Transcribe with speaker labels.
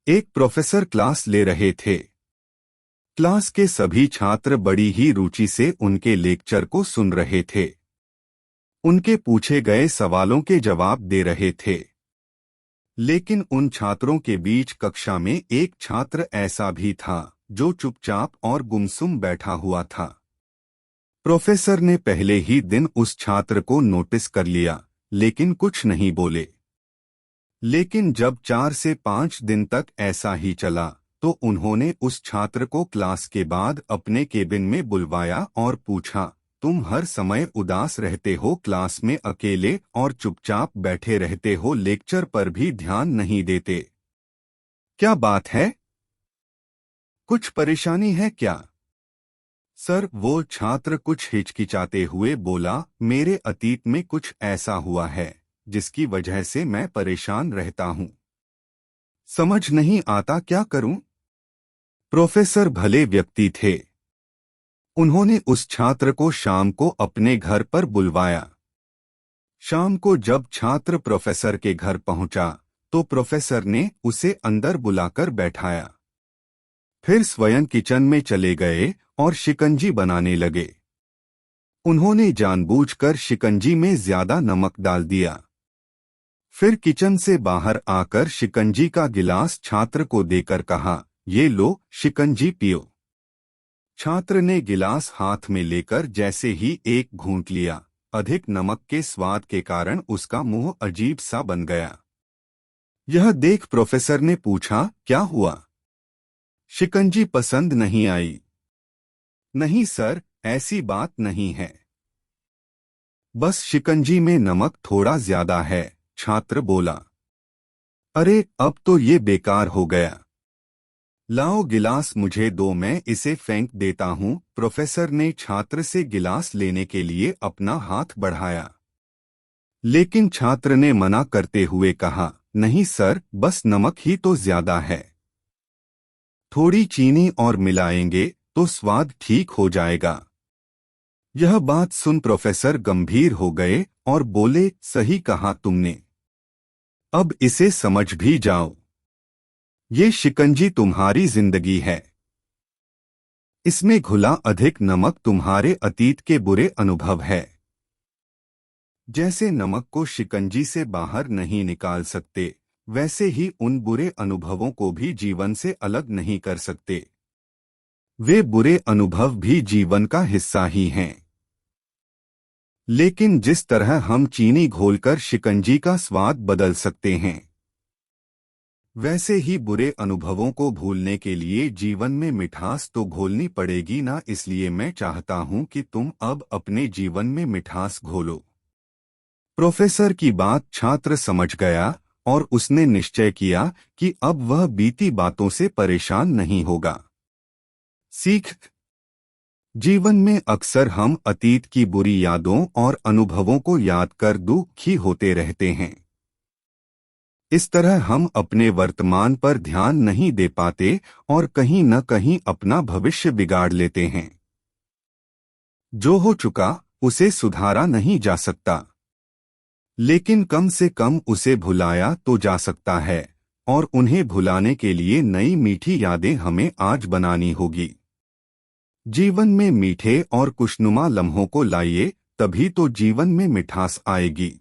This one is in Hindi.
Speaker 1: एक प्रोफेसर क्लास ले रहे थे। क्लास के सभी छात्र बड़ी ही रुचि से उनके लेक्चर को सुन रहे थे। उनके पूछे गए सवालों के जवाब दे रहे थे। लेकिन उन छात्रों के बीच कक्षा में एक छात्र ऐसा भी था जो चुपचाप और गुमसुम बैठा हुआ था। प्रोफेसर ने पहले ही दिन उस छात्र को नोटिस कर लिया, लेकिन कुछ नहीं बोले। लेकिन जब 4 से 5 दिन तक ऐसा ही चला, तो उन्होंने उस छात्र को क्लास के बाद अपने केबिन में बुलवाया और पूछा, तुम हर समय उदास रहते हो, क्लास में अकेले और चुपचाप बैठे रहते हो, लेक्चर पर भी ध्यान नहीं देते। क्या बात है? कुछ परेशानी है क्या? सर, वो छात्र कुछ हिचकिचाते हुए बोला, मेरे अतीत में कुछ ऐसा हुआ है जिसकी वजह से मैं परेशान रहता हूँ। समझ नहीं आता क्या करूं? प्रोफेसर भले व्यक्ति थे। उन्होंने उस छात्र को शाम को अपने घर पर बुलवाया। शाम को जब छात्र प्रोफेसर के घर पहुंचा, तो प्रोफेसर ने उसे अंदर बुलाकर बैठाया। फिर स्वयं किचन में चले गए और शिकंजी बनाने लगे। उन्होंने जानबूझकर शिकंजी में ज्यादा नमक डाल दिया। फिर किचन से बाहर आकर शिकंजी का गिलास छात्र को देकर कहा, ये लो, शिकंजी पियो। छात्र ने गिलास हाथ में लेकर जैसे ही एक घूंट लिया, अधिक नमक के स्वाद के कारण उसका मुंह अजीब सा बन गया। यह देख प्रोफेसर ने पूछा, क्या हुआ? शिकंजी पसंद नहीं आई? नहीं सर, ऐसी बात नहीं है। बस शिकंजी में नमक थोड़ा ज्यादा है, छात्र बोला। अरे, अब तो ये बेकार हो गया। लाओ गिलास मुझे दो, मैं इसे फेंक देता हूँ। प्रोफेसर ने छात्र से गिलास लेने के लिए अपना हाथ बढ़ाया। लेकिन छात्र ने मना करते हुए कहा, नहीं सर, बस नमक ही तो ज्यादा है। थोड़ी चीनी और मिलाएंगे तो स्वाद ठीक हो जाएगा। यह बात सुन प्रोफेसर गंभीर हो गए और बोले, सही कहा तुमने। अब इसे समझ भी जाओ। ये शिकंजी तुम्हारी जिंदगी है। इसमें घुला अधिक नमक तुम्हारे अतीत के बुरे अनुभव है। जैसे नमक को शिकंजी से बाहर नहीं निकाल सकते, वैसे ही उन बुरे अनुभवों को भी जीवन से अलग नहीं कर सकते। वे बुरे अनुभव भी जीवन का हिस्सा ही हैं। लेकिन जिस तरह हम चीनी घोलकर शिकंजी का स्वाद बदल सकते हैं, वैसे ही बुरे अनुभवों को भूलने के लिए जीवन में मिठास तो घोलनी पड़ेगी ना। इसलिए मैं चाहता हूं कि तुम अब अपने जीवन में मिठास घोलो। प्रोफेसर की बात छात्र समझ गया और उसने निश्चय किया कि अब वह बीती बातों से परेशान नहीं होगा। सीख: जीवन में अक्सर हम अतीत की बुरी यादों और अनुभवों को याद कर दुखी होते रहते हैं। इस तरह हम अपने वर्तमान पर ध्यान नहीं दे पाते और कहीं न कहीं अपना भविष्य बिगाड़ लेते हैं। जो हो चुका उसे सुधारा नहीं जा सकता, लेकिन कम से कम उसे भुलाया तो जा सकता है, और उन्हें भुलाने के लिए नई मीठी यादें हमें आज बनानी होगी। जीवन में मीठे और खुशनुमा लम्हों को लाइए, तभी तो जीवन में मिठास आएगी।